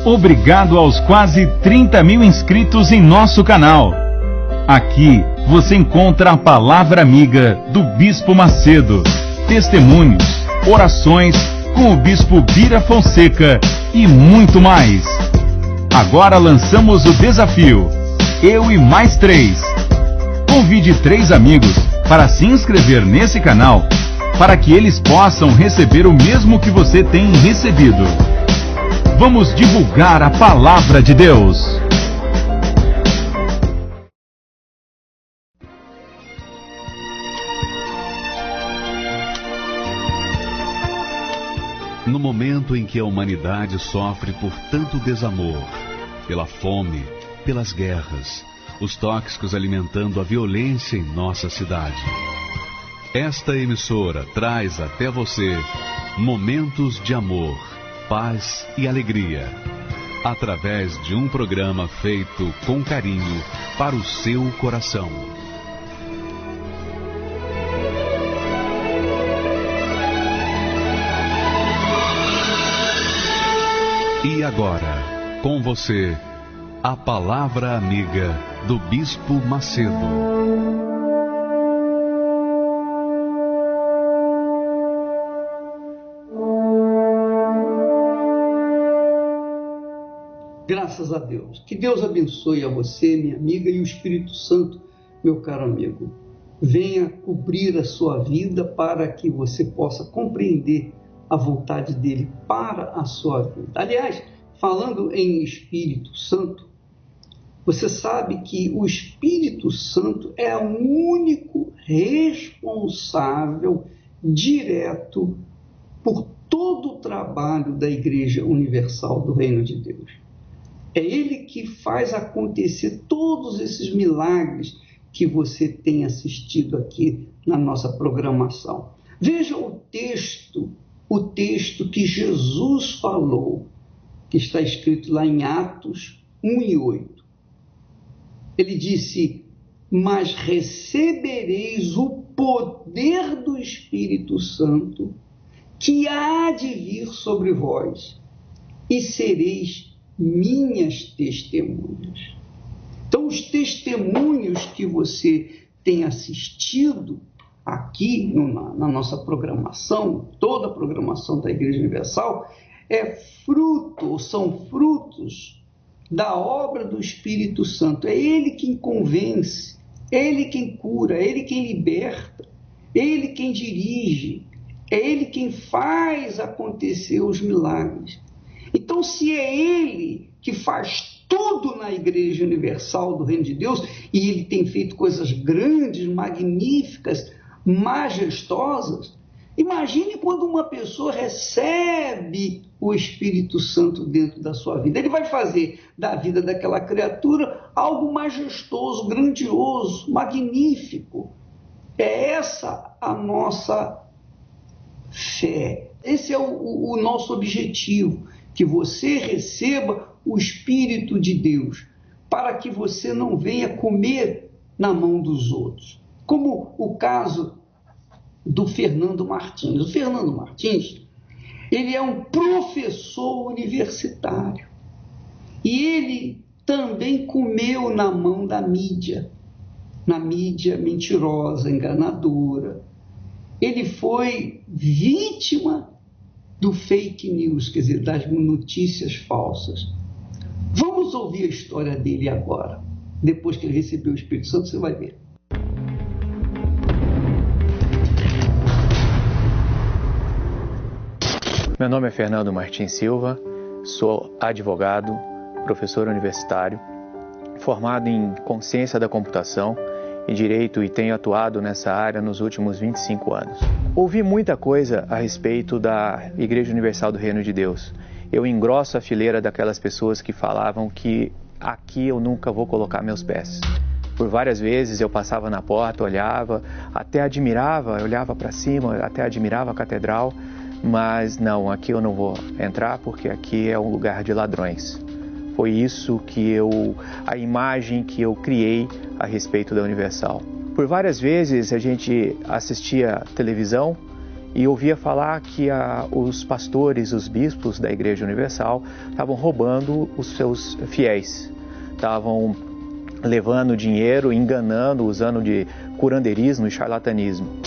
Obrigado aos quase 30 mil inscritos em nosso canal. Aqui você encontra a palavra amiga do Bispo Macedo, testemunhos, orações com o Bispo Bira Fonseca e muito mais. Agora lançamos o desafio, eu e mais 3. Convide 3 amigos para se inscrever nesse canal, para que eles possam receber o mesmo que você tem recebido. Vamos divulgar a palavra de Deus. No momento em que a humanidade sofre por tanto desamor, pela fome, pelas guerras, os tóxicos alimentando a violência em nossa cidade, esta emissora traz até você momentos de amor, paz e alegria, através de um programa feito com carinho para o seu coração. E agora, com você, a palavra amiga do Bispo Macedo. Graças a Deus. Que Deus abençoe a você, minha amiga, e o Espírito Santo, meu caro amigo. Venha cobrir a sua vida para que você possa compreender a vontade dele para a sua vida. Aliás, falando em Espírito Santo, você sabe que o Espírito Santo é o único responsável direto por todo o trabalho da Igreja Universal do Reino de Deus. É Ele que faz acontecer todos esses milagres que você tem assistido aqui na nossa programação. Veja o texto que Jesus falou, que está escrito lá em Atos 1:8. Ele disse: mas recebereis o poder do Espírito Santo, que há de vir sobre vós, e sereis minhas testemunhas. Então, os testemunhos que você tem assistido aqui na nossa programação, toda a programação da Igreja Universal, são frutos da obra do Espírito Santo. É Ele quem convence, é Ele quem cura, é Ele quem liberta, é Ele quem dirige, é Ele quem faz acontecer os milagres. Então, se é Ele que faz tudo na Igreja Universal do Reino de Deus, e Ele tem feito coisas grandes, magníficas, majestosas, imagine quando uma pessoa recebe o Espírito Santo dentro da sua vida. Ele vai fazer da vida daquela criatura algo majestoso, grandioso, magnífico. É essa a nossa fé. Esse é o nosso objetivo, que você receba o Espírito de Deus, para que você não venha comer na mão dos outros. Como o caso do Fernando Martins. O Fernando Martins, ele é um professor universitário. E ele também comeu na mão da mídia, na mídia mentirosa, enganadora. Ele foi vítima do fake news, quer dizer, das notícias falsas. Vamos ouvir a história dele agora. Depois que ele recebeu o Espírito Santo, você vai ver. Meu nome é Fernando Martins Silva, sou advogado, professor universitário, formado em Consciência da Computação e Direito e tenho atuado nessa área nos últimos 25 anos. Ouvi muita coisa a respeito da Igreja Universal do Reino de Deus. Eu engrosso a fileira daquelas pessoas que falavam que aqui eu nunca vou colocar meus pés. Por várias vezes eu passava na porta, olhava, até admirava, olhava para cima, até admirava a catedral, mas não, aqui eu não vou entrar porque aqui é um lugar de ladrões. Foi isso que a imagem que eu criei a respeito da Universal. Por várias vezes a gente assistia televisão e ouvia falar que os pastores, os bispos da Igreja Universal estavam roubando os seus fiéis, estavam levando dinheiro, enganando, usando de curandeirismo e charlatanismo.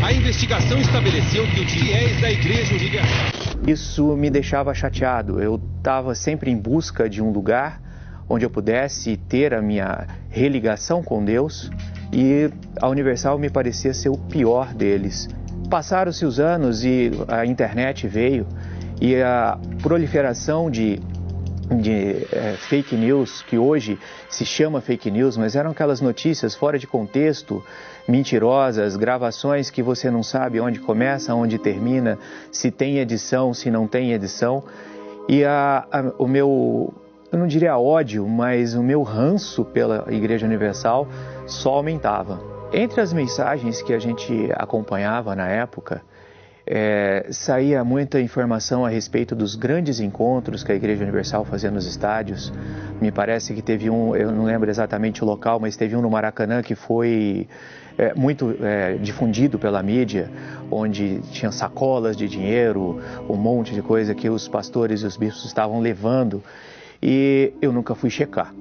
A investigação estabeleceu que os fiéis da Igreja Universal... Isso me deixava chateado. Eu estava sempre em busca de um lugar onde eu pudesse ter a minha religação com Deus, e a Universal me parecia ser o pior deles. Passaram-se os anos e a internet veio, e a proliferação de fake news, que hoje se chama fake news, mas eram aquelas notícias fora de contexto, mentirosas, gravações que você não sabe onde começa, onde termina, se tem edição, se não tem edição. E o meu, eu não diria ódio, mas o meu ranço pela Igreja Universal só aumentava. Entre as mensagens que a gente acompanhava na época, saía muita informação a respeito dos grandes encontros que a Igreja Universal fazia nos estádios. Me parece que teve um, eu não lembro exatamente o local, mas teve um no Maracanã que foi muito difundido pela mídia, onde tinha sacolas de dinheiro, um monte de coisa que os pastores e os bispos estavam levando, e eu nunca fui checar.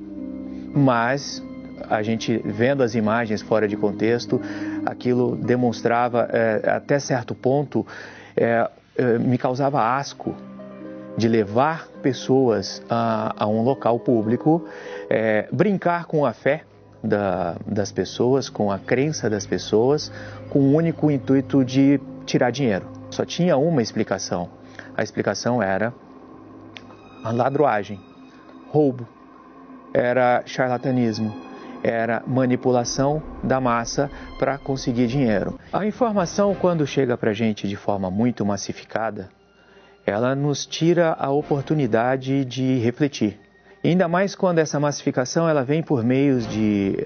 Mas a gente vendo as imagens fora de contexto, aquilo demonstrava, até certo ponto, me causava asco de levar pessoas a um local público, brincar com a fé das pessoas, com a crença das pessoas, com o único intuito de tirar dinheiro. Só tinha uma explicação. A explicação era a ladruagem, roubo, era charlatanismo, era manipulação da massa para conseguir dinheiro. A informação, quando chega para a gente de forma muito massificada, ela nos tira a oportunidade de refletir. Ainda mais quando essa massificação ela vem por meios de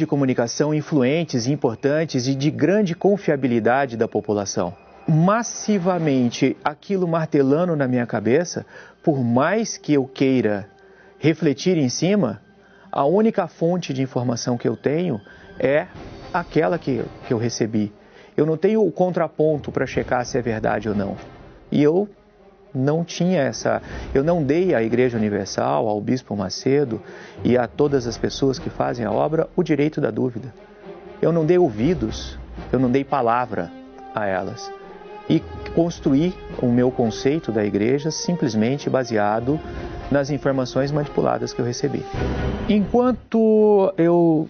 comunicação influentes, importantes e de grande confiabilidade da população. Massivamente, aquilo martelando na minha cabeça, por mais que eu queira refletir em cima, a única fonte de informação que eu tenho é aquela que eu recebi. Eu não tenho o contraponto para checar se é verdade ou não. E eu não tinha eu não dei à Igreja Universal, ao Bispo Macedo e a todas as pessoas que fazem a obra o direito da dúvida. Eu não dei ouvidos, eu não dei palavra a elas. E construí o meu conceito da igreja simplesmente baseado nas informações manipuladas que eu recebi. Enquanto eu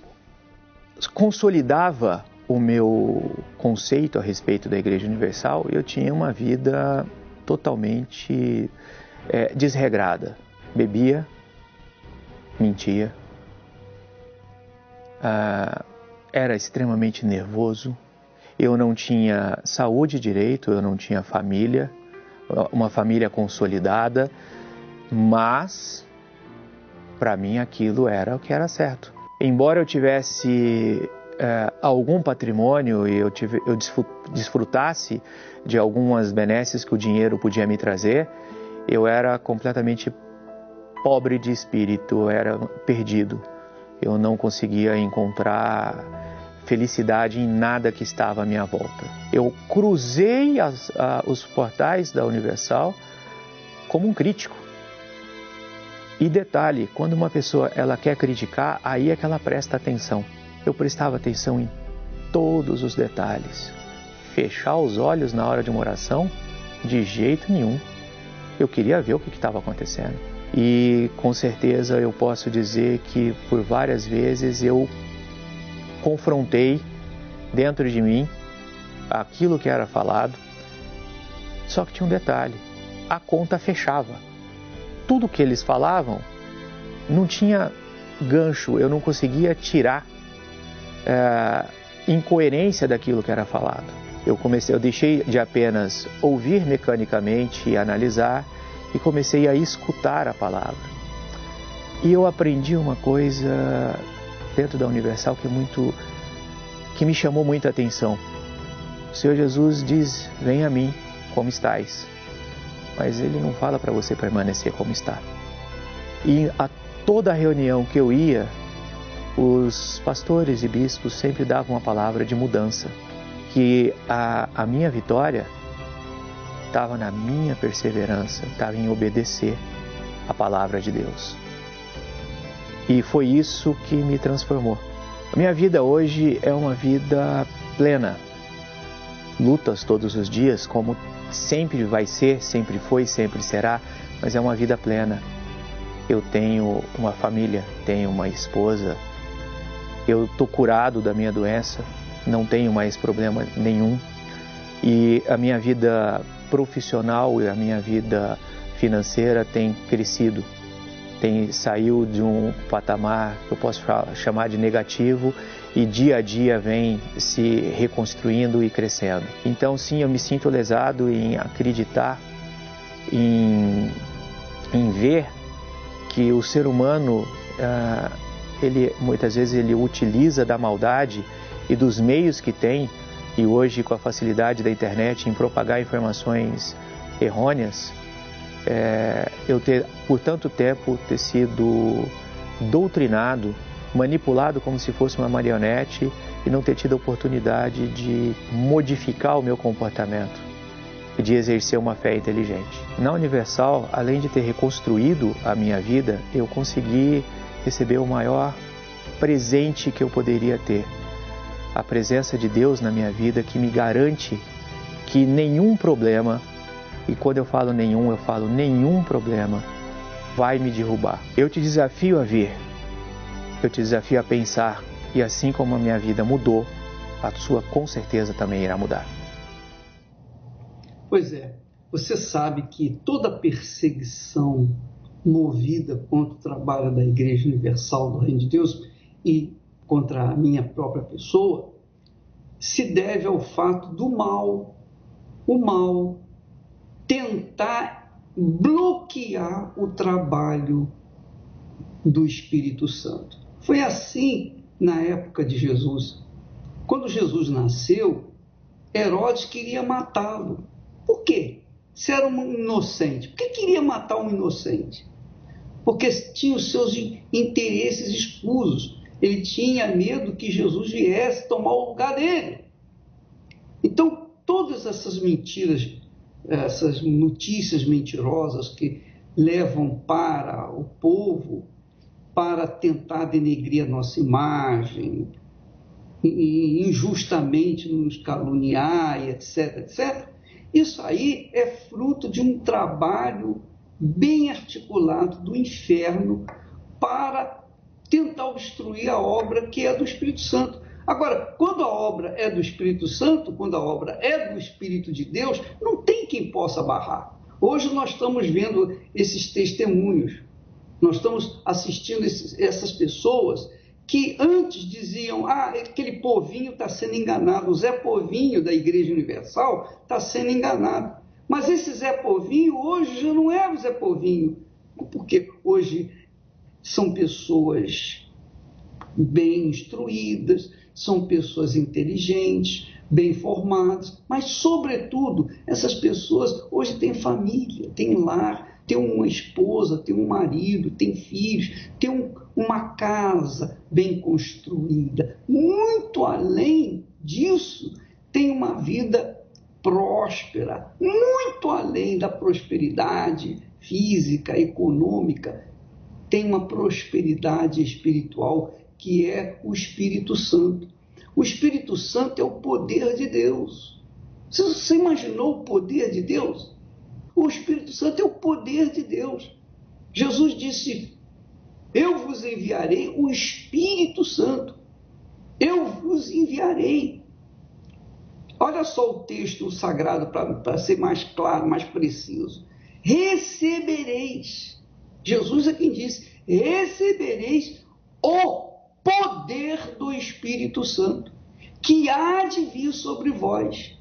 consolidava o meu conceito a respeito da Igreja Universal, eu tinha uma vida totalmente desregrada. Bebia, mentia, era extremamente nervoso. Eu não tinha saúde direito, eu não tinha família, uma família consolidada, mas para mim aquilo era o que era certo. Embora eu tivesse algum patrimônio e eu desfrutasse de algumas benesses que o dinheiro podia me trazer, eu era completamente pobre de espírito, eu era perdido. Eu não conseguia encontrar felicidade em nada que estava à minha volta. Eu cruzei os portais da Universal como um crítico. E detalhe, quando uma pessoa ela quer criticar, aí é que ela presta atenção. Eu prestava atenção em todos os detalhes. Fechar os olhos na hora de uma oração? De jeito nenhum. Eu queria ver o que estava acontecendo. E com certeza eu posso dizer que por várias vezes eu confrontei dentro de mim aquilo que era falado, só que tinha um detalhe, a conta fechava. Tudo que eles falavam não tinha gancho, eu não conseguia tirar incoerência daquilo que era falado. Eu deixei de apenas ouvir mecanicamente e analisar e comecei a escutar a palavra. E eu aprendi uma coisa dentro da Universal que me chamou muita atenção. O Senhor Jesus diz, vem a mim, como estais. Mas Ele não fala para você permanecer como está. E a toda reunião que eu ia, os pastores e bispos sempre davam uma palavra de mudança. que a minha vitória estava na minha perseverança, estava em obedecer a palavra de Deus. E foi isso que me transformou. A minha vida hoje é uma vida plena. Lutas todos os dias, como sempre vai ser, sempre foi, sempre será, mas é uma vida plena. Eu tenho uma família, tenho uma esposa, eu estou curado da minha doença, não tenho mais problema nenhum. E a minha vida profissional e a minha vida financeira tem crescido, saiu de um patamar que eu posso chamar de negativo e dia a dia vem se reconstruindo e crescendo. Então sim, eu me sinto lesado em acreditar, em ver que o ser humano, muitas vezes ele utiliza da maldade e dos meios que tem, e hoje com a facilidade da internet em propagar informações errôneas, eu por tanto tempo ter sido doutrinado, manipulado como se fosse uma marionete e não ter tido a oportunidade de modificar o meu comportamento e de exercer uma fé inteligente. Na Universal, além de ter reconstruído a minha vida, eu consegui receber o maior presente que eu poderia ter. A presença de Deus na minha vida, que me garante que nenhum problema, e quando eu falo nenhum problema, vai me derrubar. Eu te desafio a vir, eu te desafio a pensar, e assim como a minha vida mudou, a sua com certeza também irá mudar. Pois é, você sabe que toda perseguição movida contra o trabalho da Igreja Universal do Reino de Deus e contra a minha própria pessoa, se deve ao fato do mal, o mal tentar bloquear o trabalho do Espírito Santo. Foi assim na época de Jesus. Quando Jesus nasceu, Herodes queria matá-lo. Por quê? Se era um inocente. Por que queria matar um inocente? Porque tinha os seus interesses escusos. Ele tinha medo que Jesus viesse tomar o lugar dele. Então, todas essas mentiras, essas notícias mentirosas que levam para o povo para tentar denegrir a nossa imagem, e injustamente nos caluniar, etc, etc. Isso aí é fruto de um trabalho bem articulado do inferno para tentar obstruir a obra que é do Espírito Santo. Agora, quando a obra é do Espírito Santo, quando a obra é do Espírito de Deus, não tem quem possa barrar. Hoje nós estamos vendo esses testemunhos, nós estamos assistindo essas pessoas que antes diziam, aquele povinho está sendo enganado, o Zé Povinho da Igreja Universal está sendo enganado. Mas esse Zé Povinho hoje já não é o Zé Povinho, porque hoje são pessoas bem instruídas, são pessoas inteligentes, bem formadas, mas, sobretudo, essas pessoas hoje têm família, têm lar, têm uma esposa, têm um marido, têm filhos, têm uma casa bem construída. Muito além disso, tem uma vida próspera, muito além da prosperidade física, econômica, tem uma prosperidade espiritual que é o Espírito Santo. O Espírito Santo é o poder de Deus. Você imaginou o poder de Deus? O Espírito Santo é o poder de Deus. Jesus disse, eu vos enviarei o Espírito Santo. Eu vos enviarei. Olha só o texto sagrado para ser mais claro, mais preciso. Recebereis. Jesus é quem disse, recebereis o poder do Espírito Santo, que há de vir sobre vós,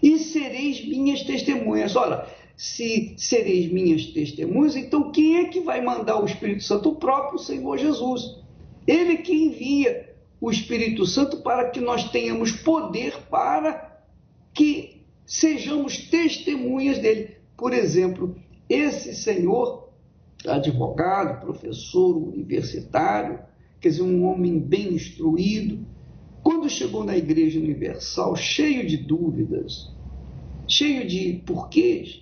e sereis minhas testemunhas. Ora, se sereis minhas testemunhas, então quem é que vai mandar o Espírito Santo? O próprio Senhor Jesus. Ele que envia o Espírito Santo para que nós tenhamos poder para que sejamos testemunhas dele. Por exemplo, esse senhor, advogado, professor universitário, quer dizer, um homem bem instruído, quando chegou na Igreja Universal, cheio de dúvidas, cheio de porquês,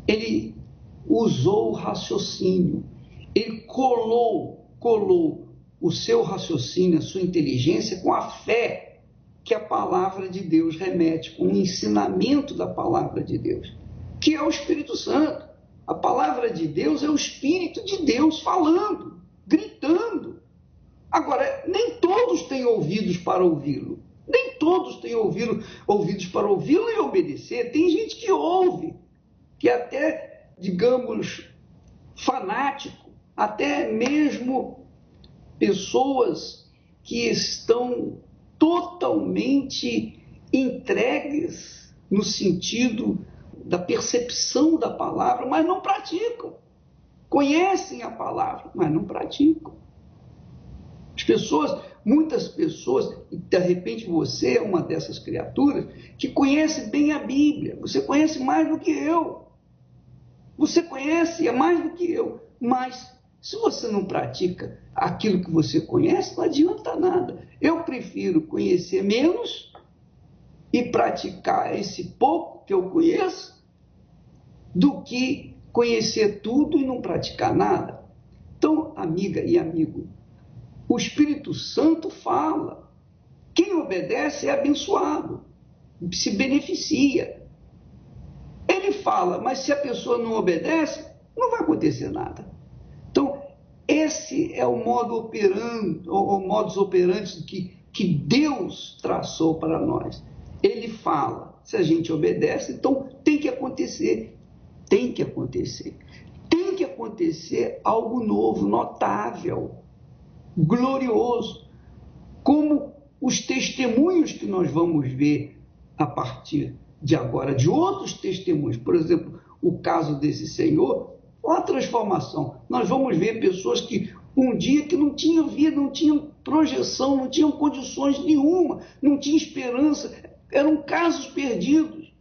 ele usou o raciocínio, ele colou o seu raciocínio, a sua inteligência com a fé que a palavra de Deus remete, com o ensinamento da palavra de Deus, que é o Espírito Santo. A palavra de Deus é o Espírito de Deus falando, gritando. Agora, nem todos têm ouvidos para ouvi-lo. Nem todos têm ouvidos para ouvi-lo e obedecer. Tem gente que ouve, que até, digamos, fanático, até mesmo pessoas que estão totalmente entregues no sentido da percepção da palavra, mas não praticam. Conhecem a palavra, mas não praticam. Muitas pessoas, e de repente você é uma dessas criaturas, que conhece bem a Bíblia. Você conhece mais do que eu. Você conhece mais do que eu. Mas, se você não pratica aquilo que você conhece, não adianta nada. Eu prefiro conhecer menos e praticar esse pouco que eu conheço do que conhecer tudo e não praticar nada. Então, amiga e amigo, o Espírito Santo fala. Quem obedece é abençoado, se beneficia. Ele fala, mas se a pessoa não obedece, não vai acontecer nada. Então, esse é o modus operandi que Deus traçou para nós. Ele fala, se a gente obedece, então tem que acontecer. Tem que acontecer. Tem que acontecer algo novo, notável, glorioso, como os testemunhos que nós vamos ver a partir de agora, de outros testemunhos. Por exemplo, o caso desse senhor, a transformação. Nós vamos ver pessoas que um dia que não tinham vida, não tinham projeção, não tinham condições nenhuma, não tinham esperança, eram casos perdidos.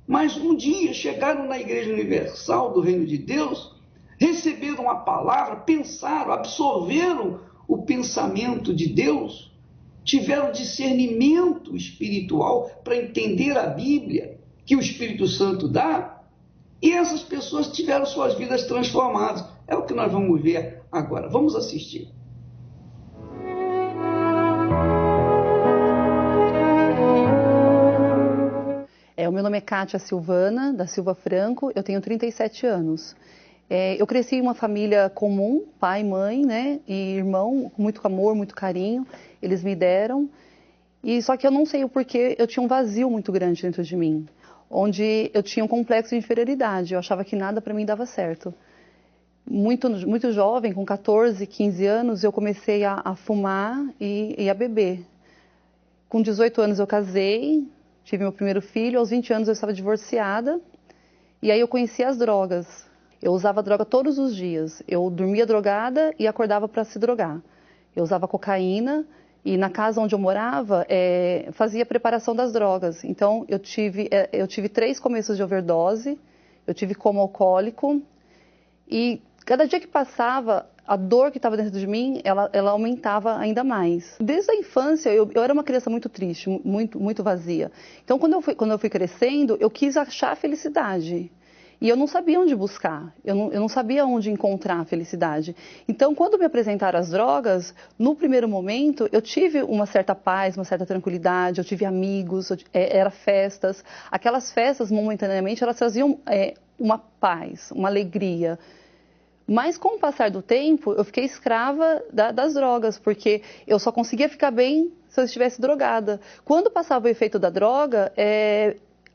Mas um dia chegaram na Igreja Universal do Reino de Deus, receberam a palavra, pensaram, absorveram o pensamento de Deus, tiveram discernimento espiritual para entender a Bíblia, que o Espírito Santo dá, e essas pessoas tiveram suas vidas transformadas. É o que nós vamos ver agora. Vamos assistir. O meu nome é Kátia Silvana, da Silva Franco, eu tenho 37 anos. Eu cresci em uma família comum, pai, mãe, né, e irmão, com muito amor, muito carinho, eles me deram. E só que eu não sei o porquê, eu tinha um vazio muito grande dentro de mim, onde eu tinha um complexo de inferioridade, eu achava que nada para mim dava certo. Muito jovem, com 14, 15 anos, eu comecei a fumar e a beber. Com 18 anos eu casei, tive meu primeiro filho, aos 20 anos eu estava divorciada, e aí eu conheci as drogas. Eu usava droga todos os dias, eu dormia drogada e acordava para se drogar. Eu usava cocaína e na casa onde eu morava, fazia preparação das drogas. Então eu tive 3 começos de overdose, eu tive coma alcoólico, e cada dia que passava, a dor que estava dentro de mim, ela aumentava ainda mais. Desde a infância, eu era uma criança muito triste, muito vazia. Então, quando eu fui crescendo, eu quis achar a felicidade. E eu não sabia onde buscar, eu não sabia onde encontrar a felicidade. Então, quando me apresentaram as drogas, no primeiro momento, eu tive uma certa paz, uma certa tranquilidade, eu tive amigos, eram festas. Aquelas festas, momentaneamente, elas traziam uma paz, uma alegria. Mas com o passar do tempo, eu fiquei escrava das drogas, porque eu só conseguia ficar bem se eu estivesse drogada. Quando passava o efeito da droga,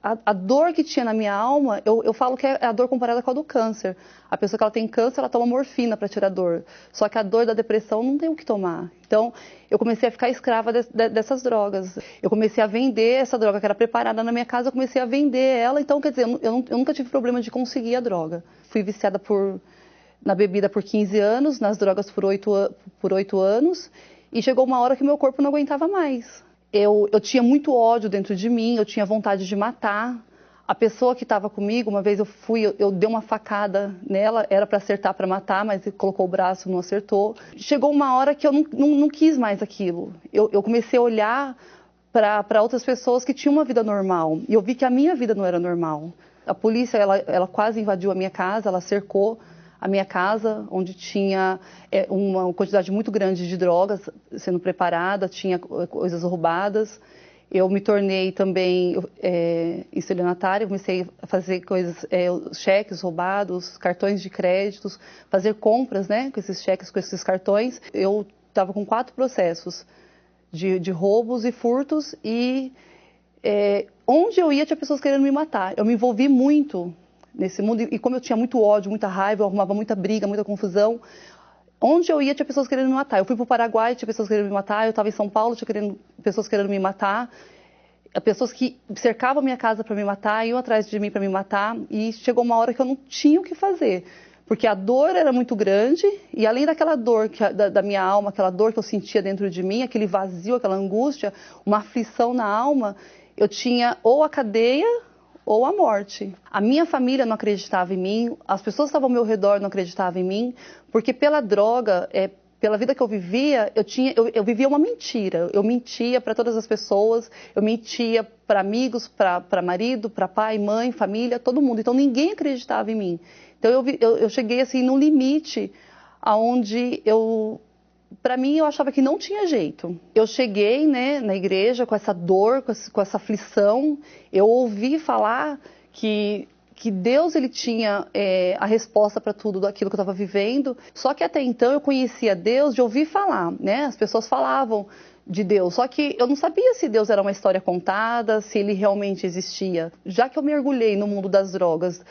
a dor que tinha na minha alma, eu falo que é a dor comparada com a do câncer. A pessoa que ela tem câncer, ela toma morfina para tirar a dor. Só que a dor da depressão não tem o que tomar. Então, eu comecei a ficar escrava dessas drogas. Eu comecei a vender essa droga que era preparada na minha casa, eu comecei a vender ela. Então, quer dizer, eu nunca tive problema de conseguir a droga. Fui viciada na bebida por 15 anos, nas drogas por 8 anos, e chegou uma hora que meu corpo não aguentava mais. Eu tinha muito ódio dentro de mim, eu tinha vontade de matar A pessoa que estava comigo, uma vez eu dei uma facada nela, era para acertar, para matar, mas ele colocou o braço, não acertou. Chegou uma hora que eu não quis mais aquilo. Eu comecei a olhar para outras pessoas que tinham uma vida normal. E eu vi que a minha vida não era normal. A polícia, ela quase invadiu a minha casa, ela cercou a minha casa, onde tinha uma quantidade muito grande de drogas sendo preparada, tinha coisas roubadas. Eu me tornei também estelionatária, comecei a fazer coisas, cheques roubados, cartões de créditos, fazer compras, né, com esses cheques, com esses cartões. Eu estava com 4 processos de roubos e furtos e onde eu ia tinha pessoas querendo me matar. Eu me envolvi muito nesse mundo e como eu tinha muito ódio, muita raiva, eu arrumava muita briga, muita confusão. Onde eu ia, tinha pessoas querendo me matar. Eu fui para o Paraguai, tinha pessoas querendo me matar. Eu estava em São Paulo, tinha pessoas querendo me matar. Pessoas que cercavam a minha casa para me matar, iam atrás de mim para me matar. E chegou uma hora que eu não tinha o que fazer. Porque a dor era muito grande. E além daquela dor da minha alma, aquela dor que eu sentia dentro de mim, aquele vazio, aquela angústia, uma aflição na alma, eu tinha ou a cadeia ou a morte. A minha família não acreditava em mim, as pessoas que estavam ao meu redor não acreditavam em mim, porque pela droga, pela vida que eu vivia, eu vivia uma mentira. Eu mentia para todas as pessoas, eu mentia para amigos, para marido, para pai, mãe, família, todo mundo. Então ninguém acreditava em mim. Então eu cheguei assim num limite aonde para mim, eu achava que não tinha jeito. Eu cheguei, né, na igreja com essa dor, com essa aflição. Eu ouvi falar que Deus ele tinha a resposta para tudo aquilo que eu estava vivendo. Só que até então eu conhecia Deus de ouvir falar, né? As pessoas falavam de Deus. Só que eu não sabia se Deus era uma história contada, se ele realmente existia. Já que eu mergulhei no mundo das drogas,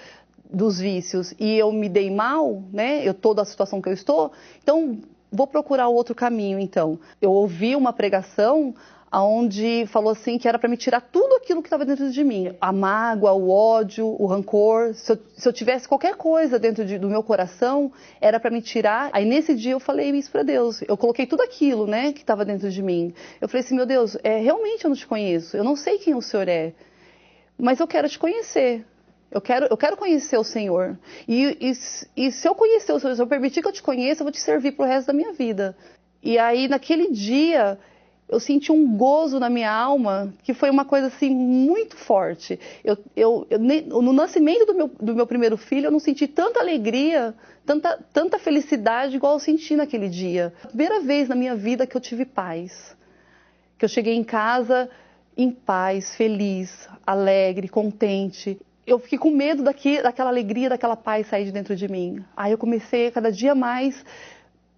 dos vícios, e eu me dei mal, né? Toda a situação que eu estou, então vou procurar outro caminho, então. Eu ouvi uma pregação onde falou assim que era para me tirar tudo aquilo que estava dentro de mim. A mágoa, o ódio, o rancor. Se eu tivesse qualquer coisa dentro do meu coração, era para me tirar. Aí nesse dia eu falei isso para Deus. Eu coloquei tudo aquilo, né, que estava dentro de mim. Eu falei assim, meu Deus, realmente eu não te conheço. Eu não sei quem o Senhor é. Mas eu quero te conhecer. Eu quero conhecer o Senhor. E se eu conhecer o Senhor, se eu permitir que eu te conheça, eu vou te servir pro resto da minha vida. E aí, naquele dia, eu senti um gozo na minha alma, que foi uma coisa assim, muito forte. No nascimento do meu primeiro filho, eu não senti tanta alegria, tanta felicidade igual eu senti naquele dia. A primeira vez na minha vida que eu tive paz. Que eu cheguei em casa em paz, feliz, alegre, contente. Eu fiquei com medo daquela alegria, daquela paz sair de dentro de mim. Aí eu comecei a cada dia mais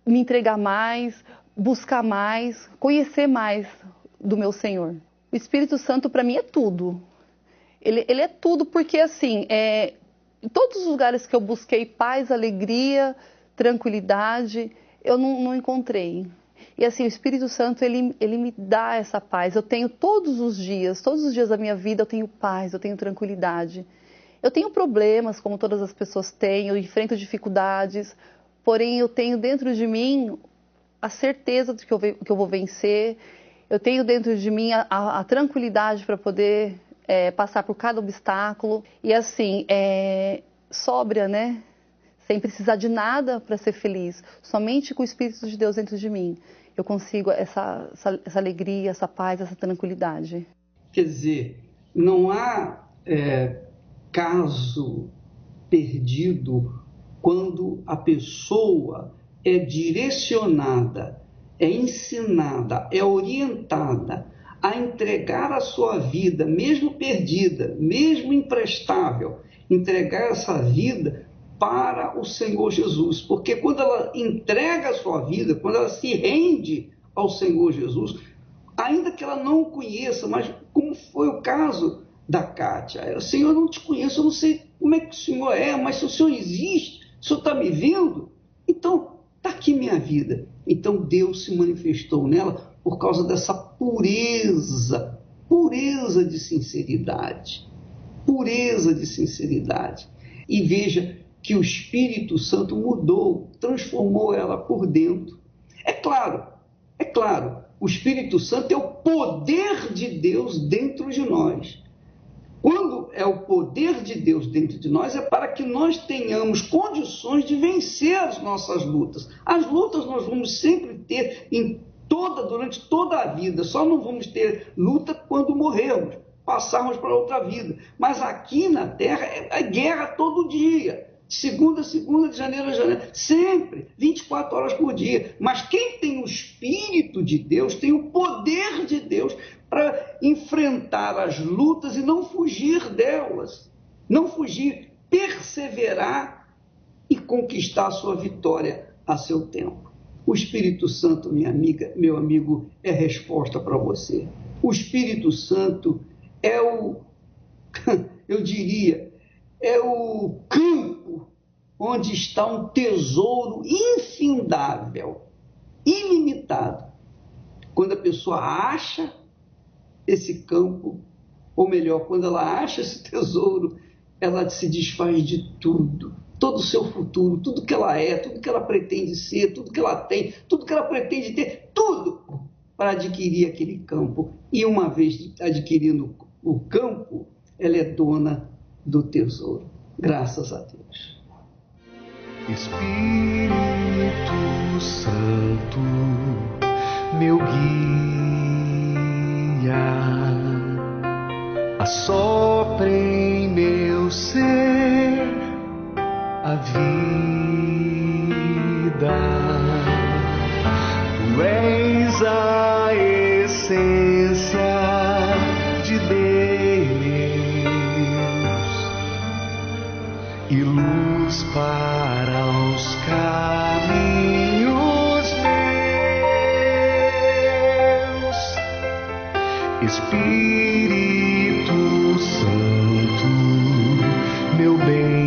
me entregar mais, buscar mais, conhecer mais do meu Senhor. O Espírito Santo para mim é tudo. Ele é tudo porque assim, em todos os lugares que eu busquei paz, alegria, tranquilidade, eu não encontrei. E assim, o Espírito Santo, ele me dá essa paz. Eu tenho todos os dias da minha vida, eu tenho paz, eu tenho tranquilidade. Eu tenho problemas, como todas as pessoas têm, eu enfrento dificuldades, porém eu tenho dentro de mim a certeza de que eu vou vencer. Eu tenho dentro de mim a tranquilidade para poder passar por cada obstáculo. E assim, sóbria, né? Sem precisar de nada para ser feliz, somente com o Espírito de Deus dentro de mim. Eu consigo essa alegria, essa paz, essa tranquilidade. Quer dizer, não há caso perdido quando a pessoa é direcionada, é ensinada, é orientada a entregar a sua vida, mesmo perdida, mesmo imprestável, entregar essa vida para o Senhor Jesus, porque quando ela entrega a sua vida, quando ela se rende ao Senhor Jesus, ainda que ela não o conheça, mas como foi o caso da Kátia, Senhor, eu não te conheço, eu não sei como é que o Senhor é, mas se o Senhor existe, o Senhor está me vendo, então está aqui minha vida. Então Deus se manifestou nela por causa dessa pureza de sinceridade, e veja que o Espírito Santo mudou, transformou ela por dentro. É claro, o Espírito Santo é o poder de Deus dentro de nós. Quando é o poder de Deus dentro de nós, é para que nós tenhamos condições de vencer as nossas lutas. As lutas nós vamos sempre ter durante toda a vida, só não vamos ter luta quando morrermos, passarmos para outra vida. Mas aqui na Terra é guerra todo dia, de segunda a segunda, de janeiro a janeiro, sempre, 24 horas por dia. Mas quem tem o Espírito de Deus, tem o poder de Deus para enfrentar as lutas e não fugir delas, não fugir, perseverar e conquistar a sua vitória a seu tempo. O Espírito Santo, minha amiga, meu amigo, é resposta para você. O Espírito Santo é eu diria, é o campo onde está um tesouro infindável, ilimitado. Quando a pessoa acha esse campo, ou melhor, quando ela acha esse tesouro, ela se desfaz de tudo. Todo o seu futuro, tudo que ela é, tudo que ela pretende ser, tudo que ela tem, tudo que ela pretende ter, tudo para adquirir aquele campo. E uma vez adquirindo o campo, ela é dona do tesouro. Graças a Deus. Espírito Santo, meu guia, assopra em meu ser a vida. Tu és a essência de Deus e luz para os caminhos meus. Espírito Santo, meu bem,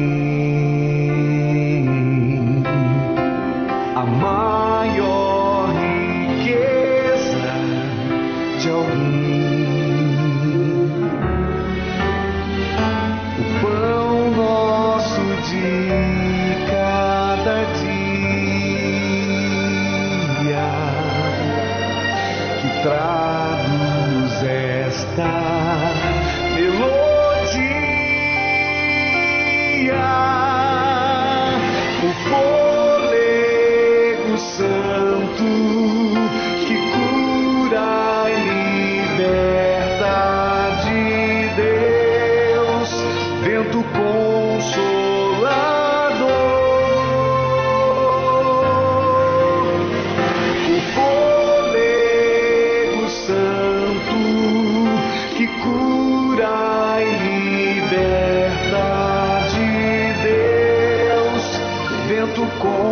a maior riqueza de alguém, o pão nosso de cada dia, que traduz esta melodia, o fôlego santo que cura e liberta de Deus, vento consolador, o fôlego santo que cura e liberta de Deus, vento consolador.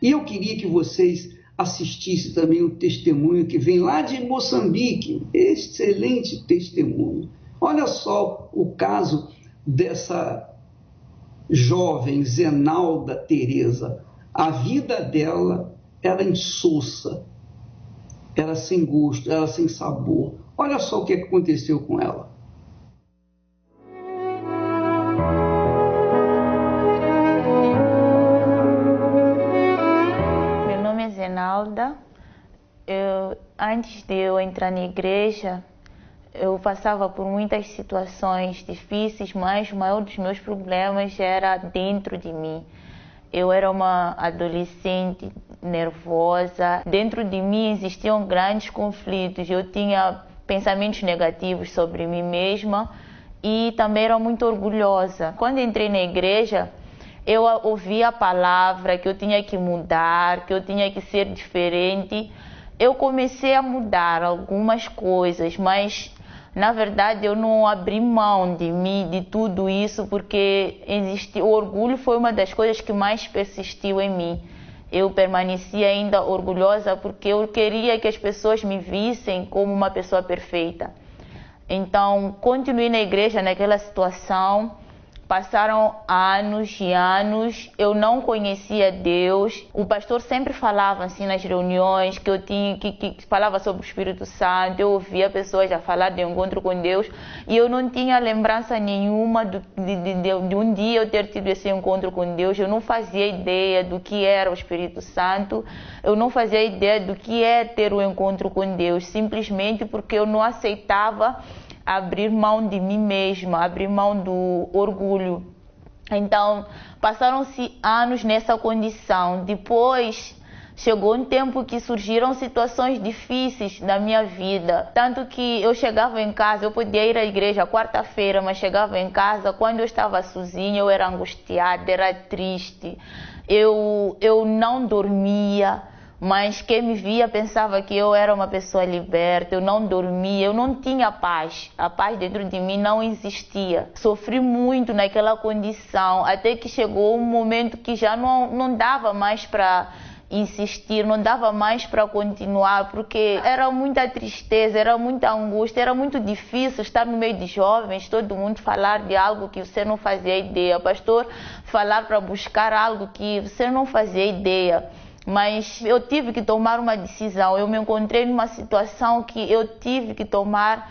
E eu queria que vocês assistissem também o testemunho que vem lá de Moçambique, excelente testemunho. Olha só o caso dessa jovem Zenalda Teresa. A vida dela era insossa, era sem gosto, era sem sabor. Olha só o que aconteceu com ela. Meu nome é Zenalda. Antes de eu entrar na igreja, eu passava por muitas situações difíceis, mas o maior dos meus problemas era dentro de mim. Eu era uma adolescente nervosa. Dentro de mim existiam grandes conflitos. Eu tinha pensamentos negativos sobre mim mesma e também era muito orgulhosa. Quando entrei na igreja, eu ouvi a palavra que eu tinha que mudar, que eu tinha que ser diferente. Eu comecei a mudar algumas coisas, mas na verdade eu não abri mão de mim, de tudo isso, porque o orgulho foi uma das coisas que mais persistiu em mim. Eu permaneci ainda orgulhosa porque eu queria que as pessoas me vissem como uma pessoa perfeita. Então, continuei na igreja naquela situação Passaram anos e anos, eu não conhecia Deus. O pastor sempre falava assim nas reuniões que eu tinha, que falava sobre o Espírito Santo. Eu ouvia pessoas a falar de encontro com Deus e eu não tinha lembrança nenhuma de um dia eu ter tido esse encontro com Deus. Eu não fazia ideia do que era o Espírito Santo. Eu não fazia ideia do que é ter um encontro com Deus, simplesmente porque eu não aceitava abrir mão de mim mesma, abrir mão do orgulho. Então, passaram-se anos nessa condição. Depois, chegou um tempo que surgiram situações difíceis na minha vida. Tanto que eu chegava em casa, eu podia ir à igreja quarta-feira, mas chegava em casa, quando eu estava sozinha, eu era angustiada, era triste. Eu não dormia. Mas quem me via pensava que eu era uma pessoa liberta, eu não dormia, eu não tinha paz. A paz dentro de mim não existia. Sofri muito naquela condição, até que chegou um momento que já não dava mais para insistir, não dava mais para continuar, porque era muita tristeza, era muita angústia, era muito difícil estar no meio de jovens, todo mundo falar de algo que você não fazia ideia, pastor falar para buscar algo que você não fazia ideia. Mas eu tive que tomar uma decisão, eu me encontrei numa situação que eu tive que tomar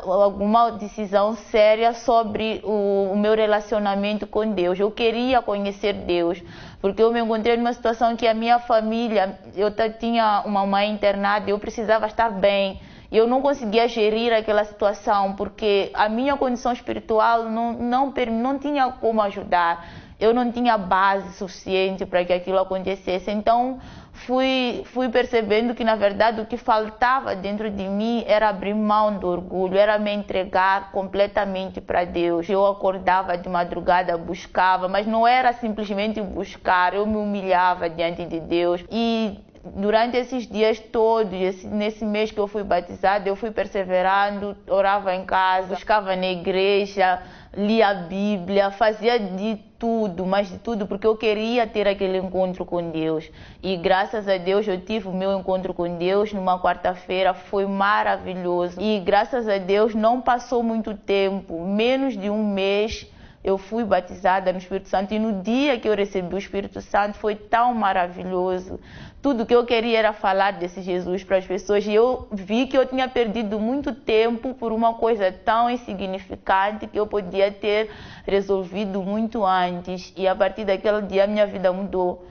alguma decisão séria sobre o meu relacionamento com Deus. Eu queria conhecer Deus, porque eu me encontrei numa situação que a minha família, eu tinha uma mãe internada, eu precisava estar bem. Eu não conseguia gerir aquela situação, porque a minha condição espiritual não tinha como ajudar. Eu não tinha base suficiente para que aquilo acontecesse. Então, fui percebendo que, na verdade, o que faltava dentro de mim era abrir mão do orgulho, era me entregar completamente para Deus. Eu acordava de madrugada, buscava, mas não era simplesmente buscar, eu me humilhava diante de Deus. E durante esses dias todos, nesse mês que eu fui batizada, eu fui perseverando, orava em casa, buscava na igreja, lia a Bíblia, fazia de tudo, mas de tudo, porque eu queria ter aquele encontro com Deus. E graças a Deus eu tive o meu encontro com Deus numa quarta-feira, foi maravilhoso. E graças a Deus não passou muito tempo, menos de um mês, eu fui batizada no Espírito Santo, e no dia que eu recebi o Espírito Santo foi tão maravilhoso. Tudo que eu queria era falar desse Jesus para as pessoas, e eu vi que eu tinha perdido muito tempo por uma coisa tão insignificante que eu podia ter resolvido muito antes. E a partir daquele dia minha vida mudou.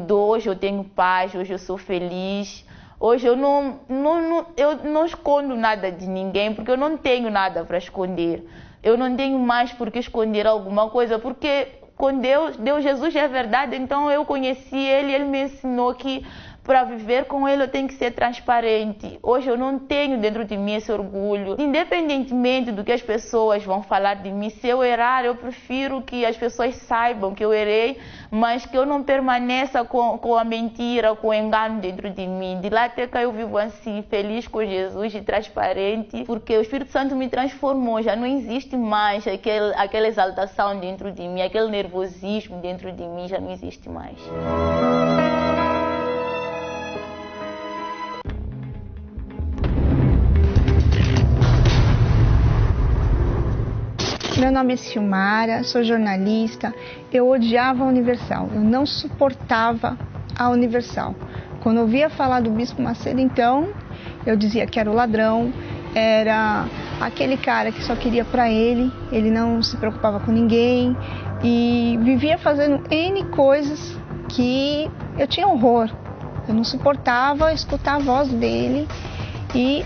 Hoje eu tenho paz, hoje eu sou feliz. Hoje eu não escondo nada de ninguém, porque eu não tenho nada para esconder. Eu não tenho mais por que esconder alguma coisa, porque com Deus Jesus é verdade. Então eu conheci Ele, Ele me ensinou que para viver com Ele eu tenho que ser transparente. Hoje eu não tenho dentro de mim esse orgulho. Independentemente do que as pessoas vão falar de mim, se eu errar, eu prefiro que as pessoas saibam que eu errei, mas que eu não permaneça com a mentira, com o engano dentro de mim. De lá até cá eu vivo assim, feliz com Jesus e transparente, porque o Espírito Santo me transformou. Já não existe mais aquela exaltação dentro de mim, aquele nervosismo dentro de mim, já não existe mais. Meu nome é Silmara, sou jornalista. Eu odiava a Universal, eu não suportava a Universal. Quando eu ouvia falar do Bispo Macedo, então, eu dizia que era o ladrão, era aquele cara que só queria para ele não se preocupava com ninguém e vivia fazendo N coisas que eu tinha horror. Eu não suportava escutar a voz dele e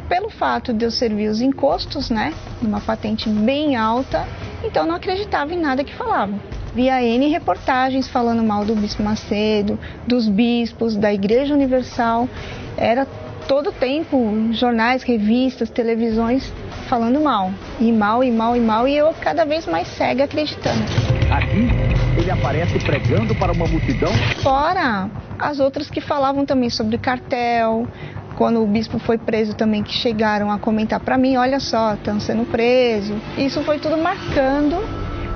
pelo fato de eu servir os encostos, né, numa patente bem alta, então não acreditava em nada que falava. Via N reportagens falando mal do Bispo Macedo, dos bispos, da Igreja Universal. Era todo tempo jornais, revistas, televisões falando mal. E mal, e mal, e mal, e eu cada vez mais cega acreditando. Aqui ele aparece pregando para uma multidão. Fora as outras que falavam também sobre cartel. Quando o bispo foi preso também, que chegaram a comentar para mim, olha só, estão sendo presos. Isso foi tudo marcando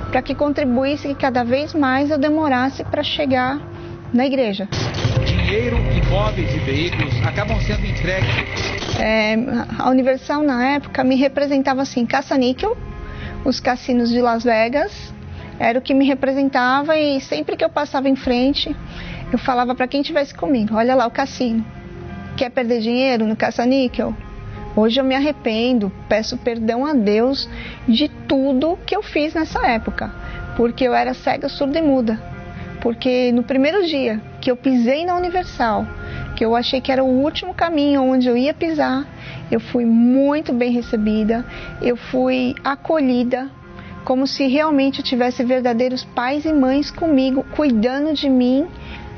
para que contribuísse que cada vez mais eu demorasse para chegar na igreja. Dinheiro, imóveis e veículos acabam sendo entregues. A Universal, na época, me representava assim, caça-níquel, os cassinos de Las Vegas, era o que me representava, e sempre que eu passava em frente, eu falava para quem estivesse comigo: olha lá o cassino, quer perder dinheiro no caça-níquel? Hoje eu me arrependo, peço perdão a Deus de tudo que eu fiz nessa época, porque eu era cega, surda e muda. Porque no primeiro dia que eu pisei na Universal, que eu achei que era o último caminho onde eu ia pisar, eu fui muito bem recebida, eu fui acolhida, como se realmente eu tivesse verdadeiros pais e mães comigo, cuidando de mim.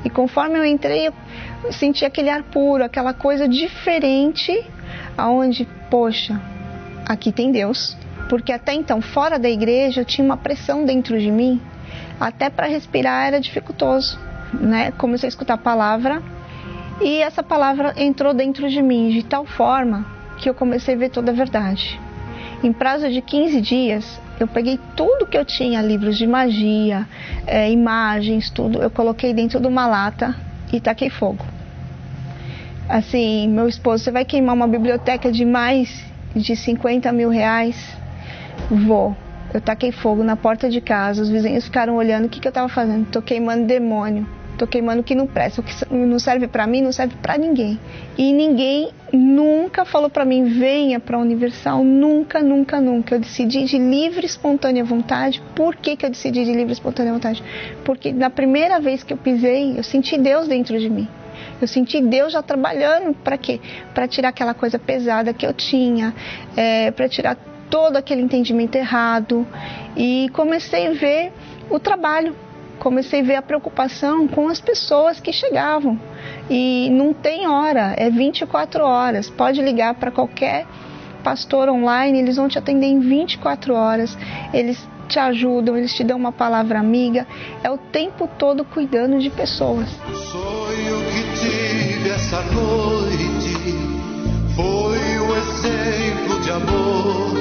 E conforme eu entrei, eu senti aquele ar puro, aquela coisa diferente, aonde, poxa, aqui tem Deus. Porque até então, fora da igreja, eu tinha uma pressão dentro de mim, até para respirar era dificultoso, né? Comecei a escutar a palavra, e essa palavra entrou dentro de mim de tal forma que eu comecei a ver toda a verdade. Em prazo de 15 dias, eu peguei tudo que eu tinha, livros de magia, imagens, tudo, eu coloquei dentro de uma lata e taquei fogo. Assim, meu esposo: você vai queimar uma biblioteca de mais de 50 mil reais? Vou. Eu taquei fogo na porta de casa, os vizinhos ficaram olhando. O que eu estava fazendo? Tô queimando demônio, tô queimando o que não presta, o que não serve para mim, não serve para ninguém. E ninguém nunca falou para mim: venha para a Universal, nunca, nunca, nunca. Eu decidi de livre e espontânea vontade. Por que eu decidi de livre e espontânea vontade? Porque na primeira vez que eu pisei, eu senti Deus dentro de mim. Eu senti Deus já trabalhando. Para quê? Para tirar aquela coisa pesada que eu tinha, para tirar todo aquele entendimento errado, e comecei a ver o trabalho, comecei a ver a preocupação com as pessoas que chegavam. E não tem hora, é 24 horas, pode ligar para qualquer pastor online, eles vão te atender em 24 horas, eles te ajudam, eles te dão uma palavra amiga, é o tempo todo cuidando de pessoas. O sonho que tive essa noite foi um exemplo de amor.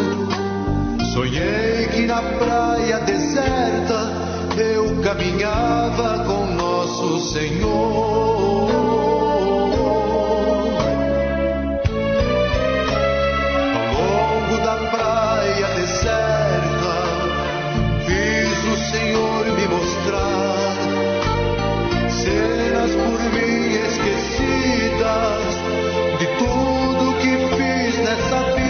Sonhei que na praia deserta eu caminhava com nosso Senhor. Ao longo da praia deserta fiz o Senhor me mostrar cenas por mim esquecidas de tudo que fiz nessa vida.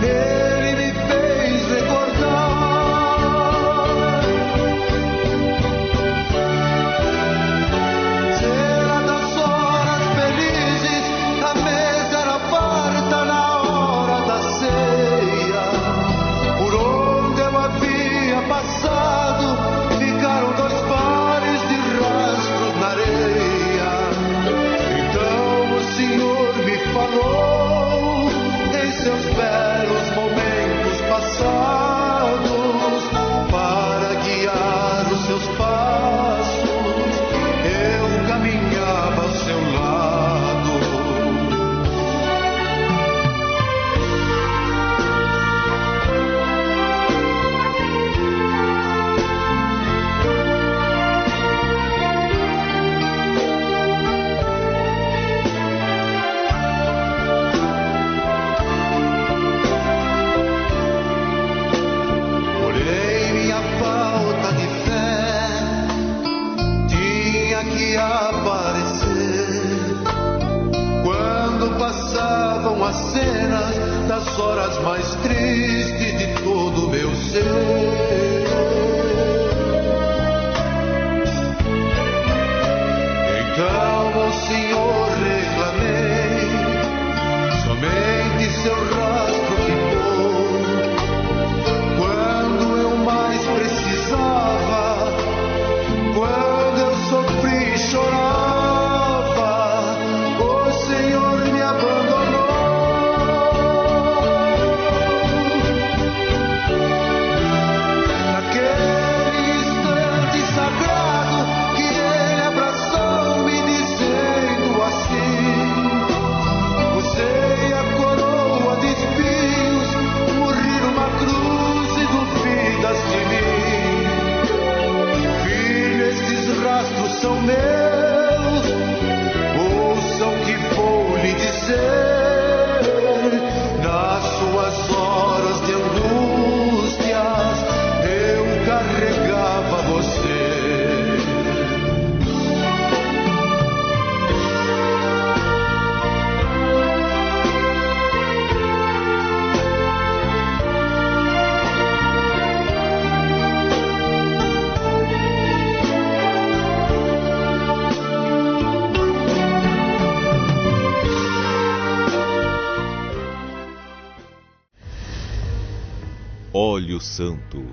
Ele me fez recordar cena das horas felizes, a mesa era farta na hora da ceia. Por onde eu havia passado ficaram 2 pares de rastros na areia. Então o Senhor me falou em seus belos momentos passados, para guiar os seus passos, eu caminhava ao seu lado. Porém minha falta de fé tinha que aparecer quando passavam as cenas das horas mais tristes de todo o meu ser. Então ao Senhor reclamei, somente seu rastro ficou. Quando eu mais precisava, quando eu sofri e chorava, o Senhor me abandonou. Naquele instante sagrado que Ele abraçou-me dizendo assim: usei a coroa de espinhos, morri numa cruz e duvidas de mim. Filho, estes rastros são meus, ouçam o que vou lhe dizer. Nas suas horas de angústia óleo santo.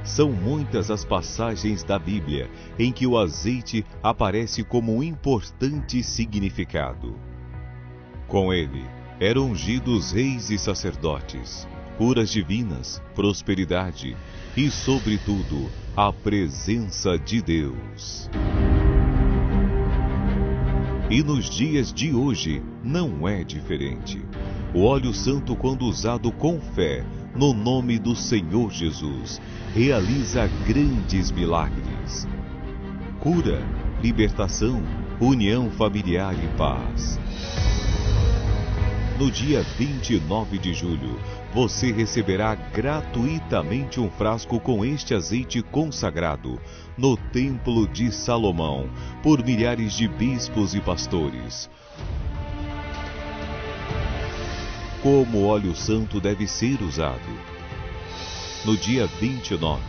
São muitas as passagens da Bíblia em que o azeite aparece como um importante significado. Com ele, eram ungidos reis e sacerdotes, curas divinas, prosperidade e, sobretudo, a presença de Deus. E nos dias de hoje não é diferente. O óleo santo, quando usado com fé, no nome do Senhor Jesus, realiza grandes milagres. Cura, libertação, união familiar e paz. No dia 29 de julho, você receberá gratuitamente um frasco com este azeite consagrado no Templo de Salomão, por milhares de bispos e pastores. Como o óleo santo deve ser usado? No dia 29,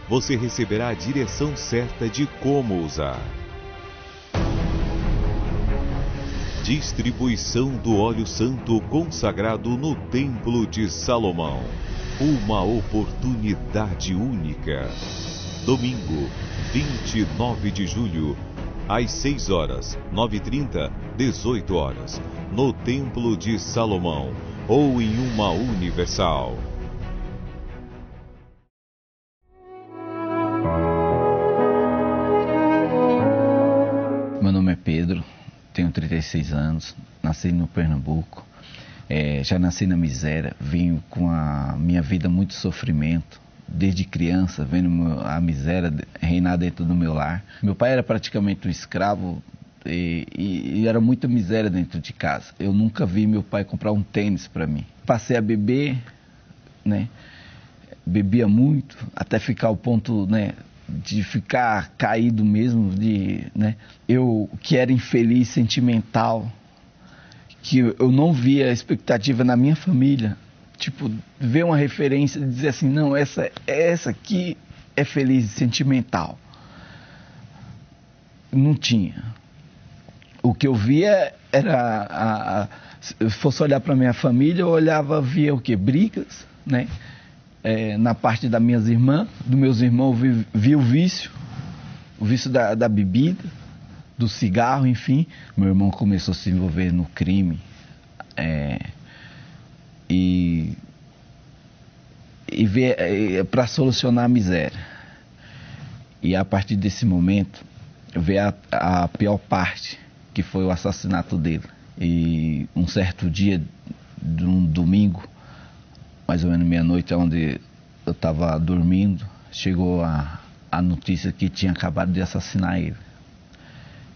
você receberá a direção certa de como usar. Distribuição do óleo santo consagrado no Templo de Salomão. Uma oportunidade única. Domingo, 29 de julho, às 6 horas, 9h30, 18 horas, no Templo de Salomão ou em uma Universal. Meu nome é Pedro. Tenho 36 anos, nasci no Pernambuco, já nasci na miséria, vim com a minha vida muito sofrimento, desde criança, vendo a miséria reinar dentro do meu lar. Meu pai era praticamente um escravo e era muita miséria dentro de casa. Eu nunca vi meu pai comprar um tênis para mim. Passei a beber, né? Bebia muito, até ficar ao ponto, né, de ficar caído mesmo, né? Eu que era infeliz, sentimental, que eu não via expectativa na minha família, tipo, ver uma referência e dizer assim, não, essa aqui é feliz e sentimental. Não tinha. O que eu via era, se fosse olhar para minha família, eu olhava, via o quê? Brigas, né? Na parte das minhas irmãs, dos meus irmãos, vi o vício da bebida, do cigarro, enfim. Meu irmão começou a se envolver no crime e ver para solucionar a miséria. E a partir desse momento veio a pior parte, que foi o assassinato dele. E um certo dia, de um domingo, mais ou menos meia-noite, onde eu estava dormindo, chegou a notícia que tinha acabado de assassinar ele.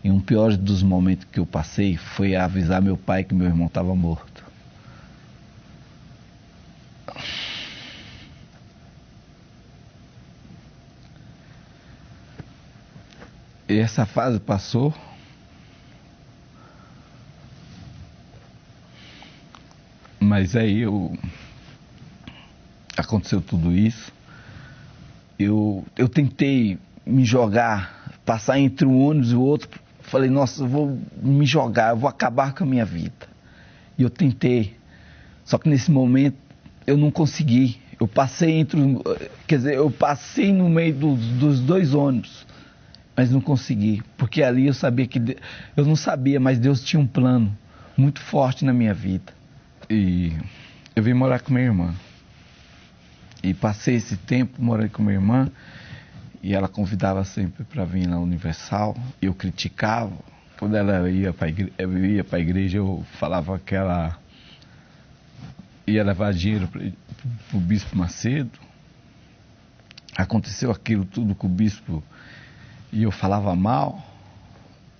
E um pior dos momentos que eu passei foi avisar meu pai que meu irmão estava morto. E essa fase passou. Mas aí aconteceu tudo isso. Eu tentei me jogar, passar entre um ônibus e o outro. Falei, nossa, eu vou me jogar, eu vou acabar com a minha vida. E eu tentei. Só que nesse momento eu não consegui. Eu passei eu passei no meio dos dois ônibus, mas não consegui. Porque ali eu sabia eu não sabia, mas Deus tinha um plano muito forte na minha vida. E eu vim morar com minha irmã. E passei esse tempo morando com minha irmã. E ela convidava sempre para vir na Universal. Eu criticava. Quando ela ia para a igreja, eu falava que ela ia levar dinheiro para o Bispo Macedo. Aconteceu aquilo tudo com o Bispo. E eu falava mal.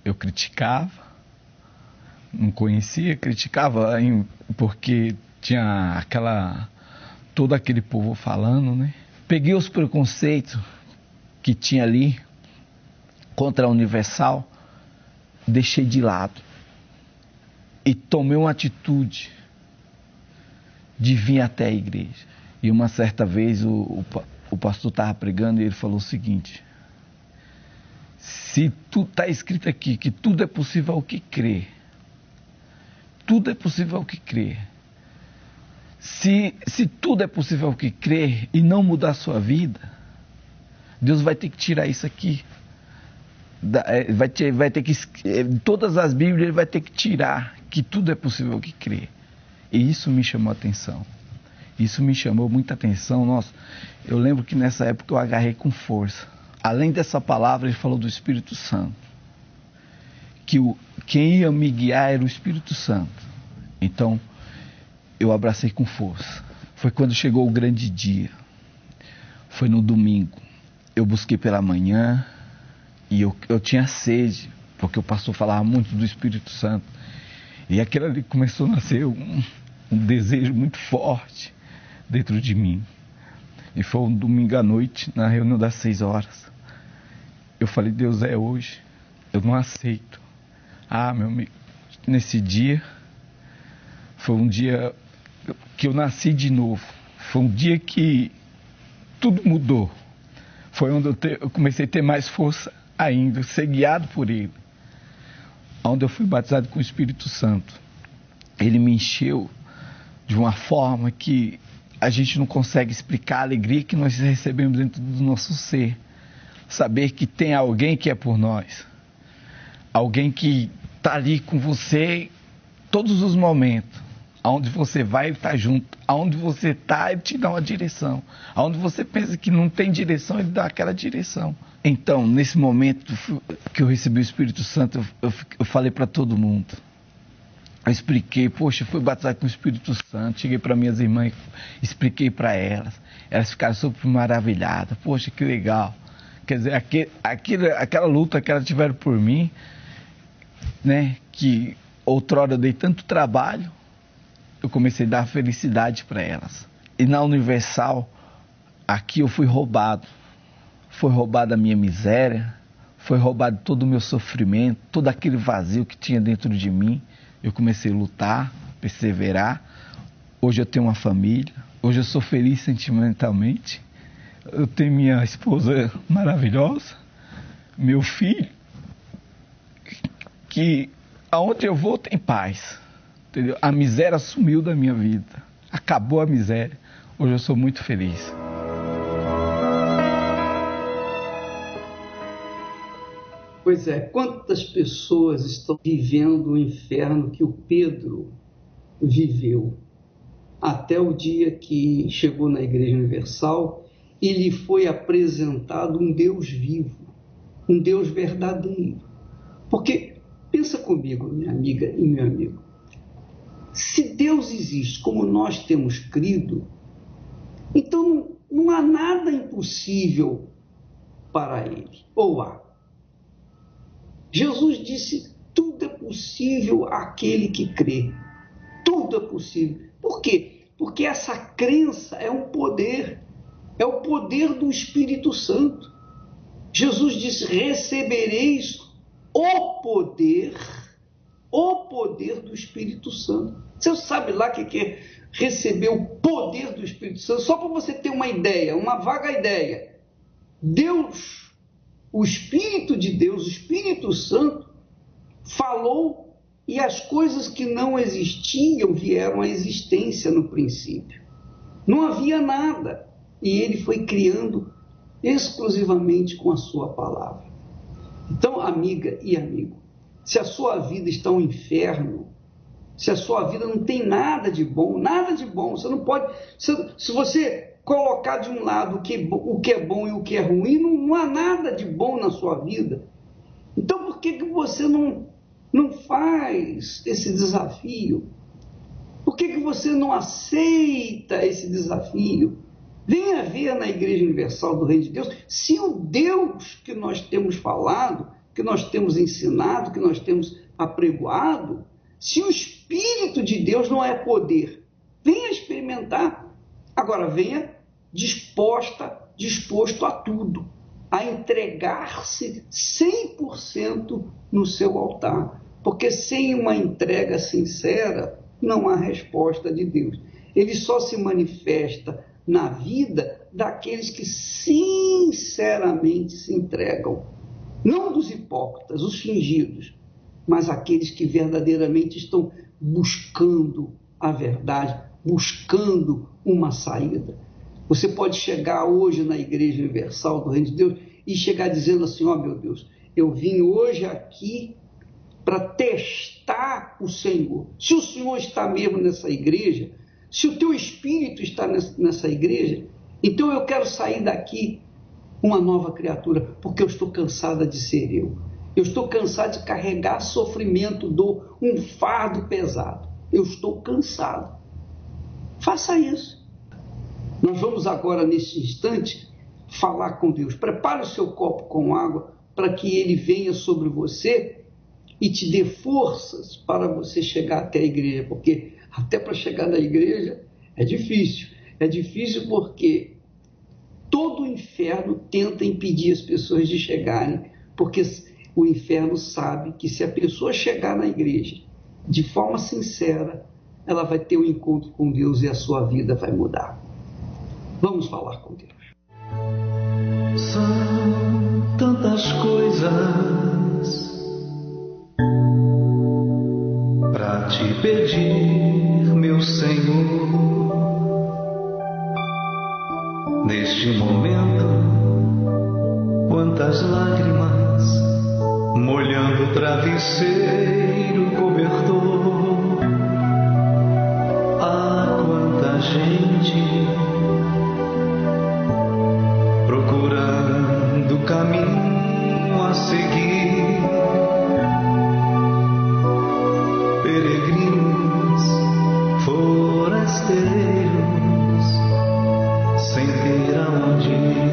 Eu criticava. Não conhecia, criticava porque tinha todo aquele povo falando, né? Peguei os preconceitos que tinha ali contra a Universal, deixei de lado e tomei uma atitude de vir até a igreja. E uma certa vez o pastor estava pregando e ele falou o seguinte: se está escrito aqui que tudo é possível ao que crê, tudo é possível ao que crê. Se tudo é possível ao que crer e não mudar a sua vida, Deus vai ter que tirar isso aqui. Vai ter que, todas as Bíblias ele vai ter que tirar que tudo é possível ao que crer. E isso me chamou a atenção. Isso me chamou muita atenção. Nossa, eu lembro que nessa época eu agarrei com força. Além dessa palavra, ele falou do Espírito Santo. Que quem ia me guiar era o Espírito Santo. Então, eu abracei com força. Foi quando chegou o grande dia. Foi no domingo. Eu busquei pela manhã e eu tinha sede, porque o pastor falava muito do Espírito Santo. E aquilo ali começou a nascer um desejo muito forte dentro de mim. E foi um domingo à noite, na reunião das 6 horas. Eu falei, Deus, é hoje. Eu não aceito. Meu amigo, nesse dia, foi um dia que eu nasci de novo. Foi um dia que tudo mudou. Foi onde eu comecei a ter mais força ainda, ser guiado por Ele. Onde eu fui batizado com o Espírito Santo. Ele me encheu de uma forma que a gente não consegue explicar a alegria que nós recebemos dentro do nosso ser. Saber que tem alguém que é por nós. Alguém que está ali com você todos os momentos. Aonde você vai, ele está junto. Aonde você está, ele te dá uma direção. Aonde você pensa que não tem direção, ele dá aquela direção. Então, nesse momento que eu recebi o Espírito Santo, eu falei para todo mundo. Eu expliquei, poxa, eu fui batizado com o Espírito Santo. Cheguei para minhas irmãs, expliquei para elas. Elas ficaram super maravilhadas. Poxa, que legal. Quer dizer, aquela luta que elas tiveram por mim, né, que outrora eu dei tanto trabalho, eu comecei a dar felicidade para elas. E na Universal, aqui eu fui roubado. Foi roubada a minha miséria, foi roubado todo o meu sofrimento, todo aquele vazio que tinha dentro de mim. Eu comecei a lutar, perseverar. Hoje eu tenho uma família, hoje eu sou feliz sentimentalmente. Eu tenho minha esposa maravilhosa, meu filho, que aonde eu vou tem paz. Entendeu? A miséria sumiu da minha vida. Acabou a miséria. Hoje eu sou muito feliz. Pois é, quantas pessoas estão vivendo o inferno que o Pedro viveu até o dia que chegou na Igreja Universal e lhe foi apresentado um Deus vivo, um Deus verdadeiro. Porque, pensa comigo, minha amiga e meu amigo, se Deus existe como nós temos crido, então não há nada impossível para Ele, ou há? Jesus disse, tudo é possível àquele que crê. Tudo é possível. Por quê? Porque essa crença é um poder. É o poder do Espírito Santo. Jesus disse, recebereis o poder do Espírito Santo. Você sabe lá o que é receber o poder do Espírito Santo? Só para você ter uma ideia, uma vaga ideia. Deus, o Espírito de Deus, o Espírito Santo, falou e as coisas que não existiam vieram à existência no princípio. Não havia nada. E ele foi criando exclusivamente com a sua palavra. Então, amiga e amigo, se a sua vida está um inferno, se a sua vida não tem nada de bom, você não pode... Se você colocar de um lado o que é bom e o que é ruim, não há nada de bom na sua vida. Então, por que você não faz esse desafio? Por que você não aceita esse desafio? Venha ver na Igreja Universal do Reino de Deus se o Deus que nós temos falado, que nós temos ensinado, que nós temos apregoado, se o Espírito de Deus não é poder. Venha experimentar. Agora, venha disposto a tudo, a entregar-se 100% no seu altar. Porque sem uma entrega sincera, não há resposta de Deus. Ele só se manifesta na vida daqueles que sinceramente se entregam. Não dos hipócritas, os fingidos, mas aqueles que verdadeiramente estão buscando a verdade, buscando uma saída. Você pode chegar hoje na Igreja Universal do Reino de Deus e chegar dizendo assim: ó, meu Deus, eu vim hoje aqui para testar o Senhor. Se o Senhor está mesmo nessa igreja, se o teu Espírito está nessa igreja, então eu quero sair daqui uma nova criatura, porque eu estou cansada de ser eu. Eu estou cansado de carregar sofrimento, dor, um fardo pesado. Eu estou cansado. Faça isso. Nós vamos agora, nesse instante, falar com Deus. Prepare o seu copo com água para que ele venha sobre você e te dê forças para você chegar até a igreja, porque até para chegar na igreja é difícil. É difícil porque todo o inferno tenta impedir as pessoas de chegarem, porque o inferno sabe que se a pessoa chegar na igreja de forma sincera, ela vai ter um encontro com Deus e a sua vida vai mudar. Vamos falar com Deus. São tantas coisas para te pedir, meu Senhor, neste momento. Quantas lágrimas molhando o travesseiro cobertor. Ah, quanta gente procurando caminho a seguir, peregrinos, forasteiros, sem ter aonde ir.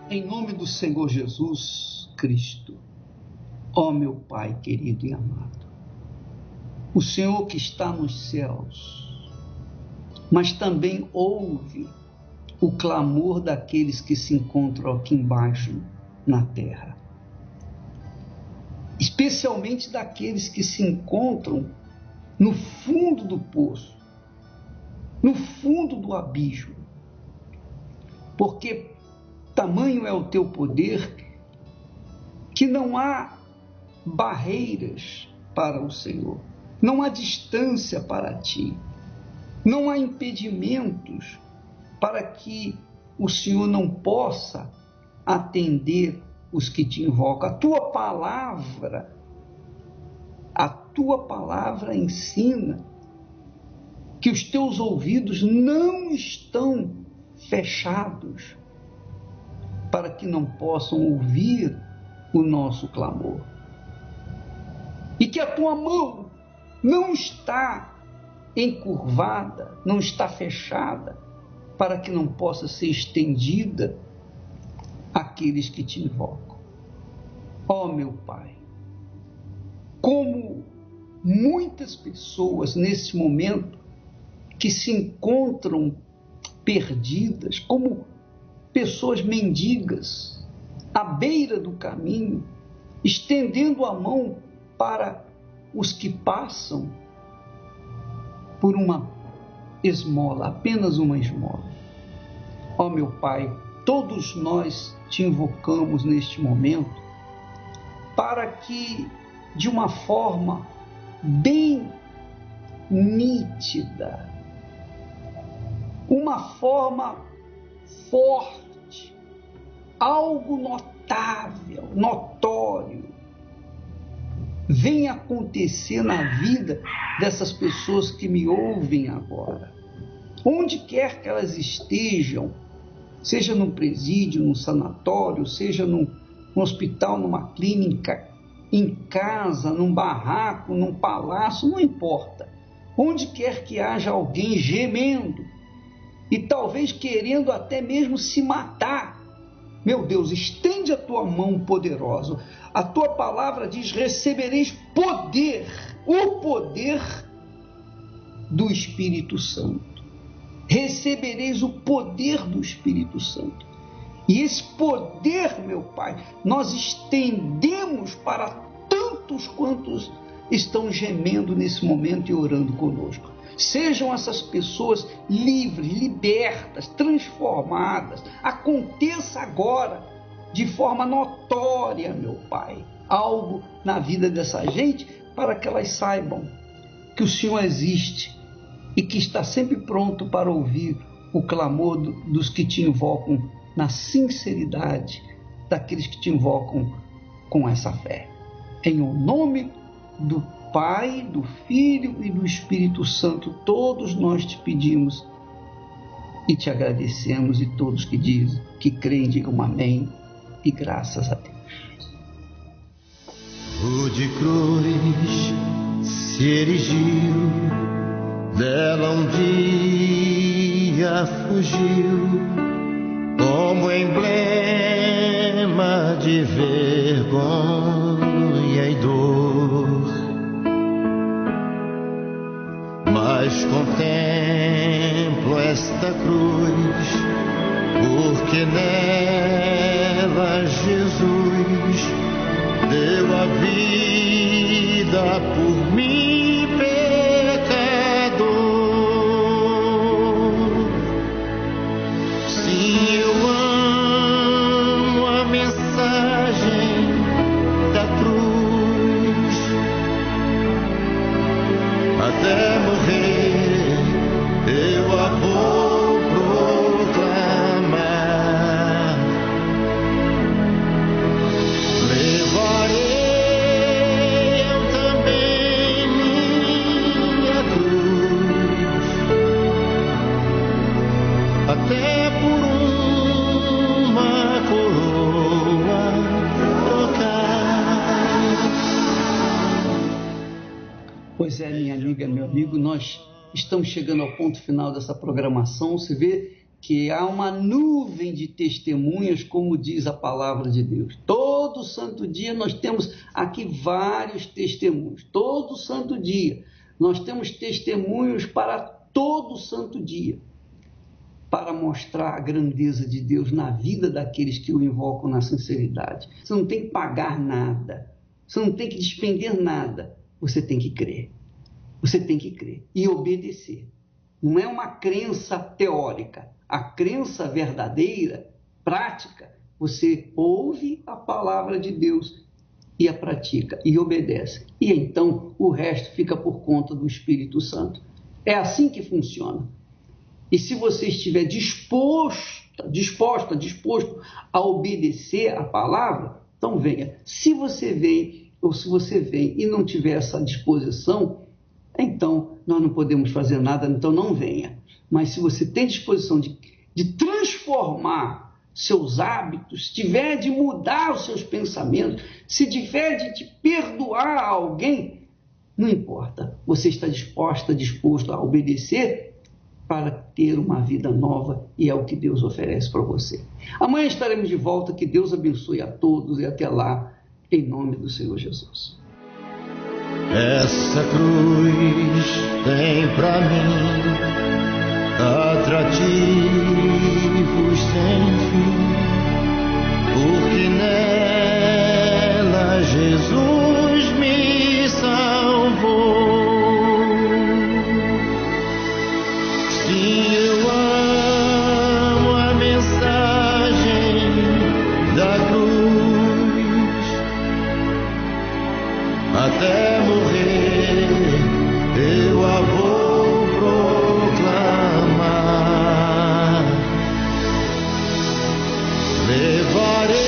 Em nome do Senhor Jesus Cristo, ó meu Pai querido e amado, o Senhor que está nos céus, mas também ouve o clamor daqueles que se encontram aqui embaixo na terra, especialmente daqueles que se encontram no fundo do poço, no fundo do abismo, porque tamanho é o teu poder que não há barreiras para o Senhor, não há distância para ti, não há impedimentos para que o Senhor não possa atender os que te invocam. A tua palavra ensina que os teus ouvidos não estão fechados para que não possam ouvir o nosso clamor. E que a tua mão não está encurvada, não está fechada, para que não possa ser estendida àqueles que te invocam. Ó meu Pai, como muitas pessoas nesse momento que se encontram perdidas, como pessoas mendigas à beira do caminho, estendendo a mão para os que passam por uma esmola, apenas uma esmola. Ó meu Pai, todos nós te invocamos neste momento para que, de uma forma bem nítida, uma forma forte, algo notável, notório, venha acontecer na vida dessas pessoas que me ouvem agora. Onde quer que elas estejam, seja num presídio, num sanatório, seja num hospital, numa clínica, em casa, num barraco, num palácio, não importa. Onde quer que haja alguém gemendo e talvez querendo até mesmo se matar, meu Deus, estende a tua mão poderosa. A tua palavra diz: recebereis poder, o poder do Espírito Santo. Recebereis o poder do Espírito Santo. E esse poder, meu Pai, nós estendemos para tantos quantos estão gemendo nesse momento e orando conosco. Sejam essas pessoas livres, libertas, transformadas. Aconteça agora, de forma notória, meu Pai, algo na vida dessa gente, para que elas saibam que o Senhor existe e que está sempre pronto para ouvir o clamor dos que te invocam na sinceridade, daqueles que te invocam com essa fé. Em o nome do Pai, do Filho e do Espírito Santo, todos nós te pedimos e te agradecemos, e todos que dizem, que creem, digam amém e graças a Deus. Rude cruz se erigiu, dela um dia fugiu, como emblema de vergonha e dor. Mas contemplo esta cruz, porque nela Jesus deu a vida por mim, pecador. Sim, eu amo a mensagem da cruz, até morrer eu a vou proclamar. Levarei eu também minha cruz, até por uma coroa trocar. Pois é, minha amiga, meu amigo, nós estamos chegando ao ponto final dessa programação. Você vê que há uma nuvem de testemunhas, como diz a palavra de Deus. Todo santo dia nós temos aqui vários testemunhos. Todo santo dia nós temos testemunhos para todo santo dia, para mostrar a grandeza de Deus na vida daqueles que o invocam na sinceridade. Você não tem que pagar nada, você não tem que despender nada, você tem que crer. Você tem que crer e obedecer. Não é uma crença teórica. A crença verdadeira, prática, você ouve a palavra de Deus e a pratica e obedece. E então o resto fica por conta do Espírito Santo. É assim que funciona. E se você estiver disposto a obedecer a palavra, então venha. Se você vem e não tiver essa disposição, então nós não podemos fazer nada, então não venha. Mas se você tem disposição de transformar seus hábitos, se tiver de mudar os seus pensamentos, se tiver de te perdoar a alguém, não importa. Você está disposto a obedecer para ter uma vida nova, e é o que Deus oferece para você. Amanhã estaremos de volta, que Deus abençoe a todos e até lá, em nome do Senhor Jesus. Essa cruz tem pra mim atrativos sem fim, porque nela Jesus me salvou. Sim, eu amo a mensagem da cruz, até morrer eu a vou proclamar. Levarei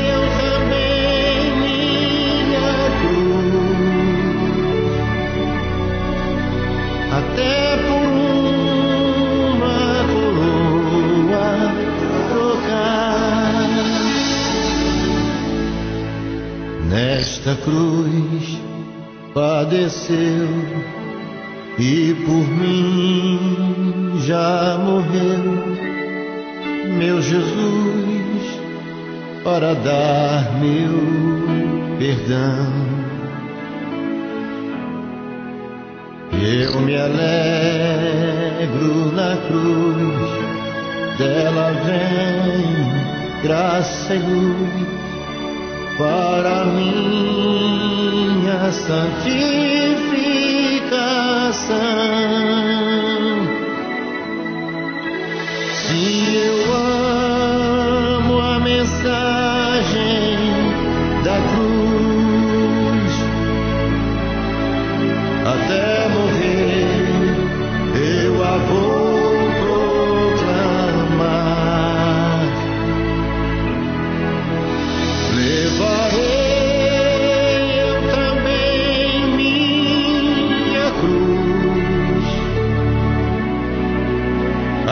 eu também minha cruz, até por uma coroa trocar. Nesta cruz padeceu e por mim já morreu meu Jesus, para dar meu perdão. Eu me alegro na cruz, dela vem graça e luz para minha santificação. Se eu amo a mensagem da cruz, até morrer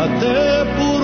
até por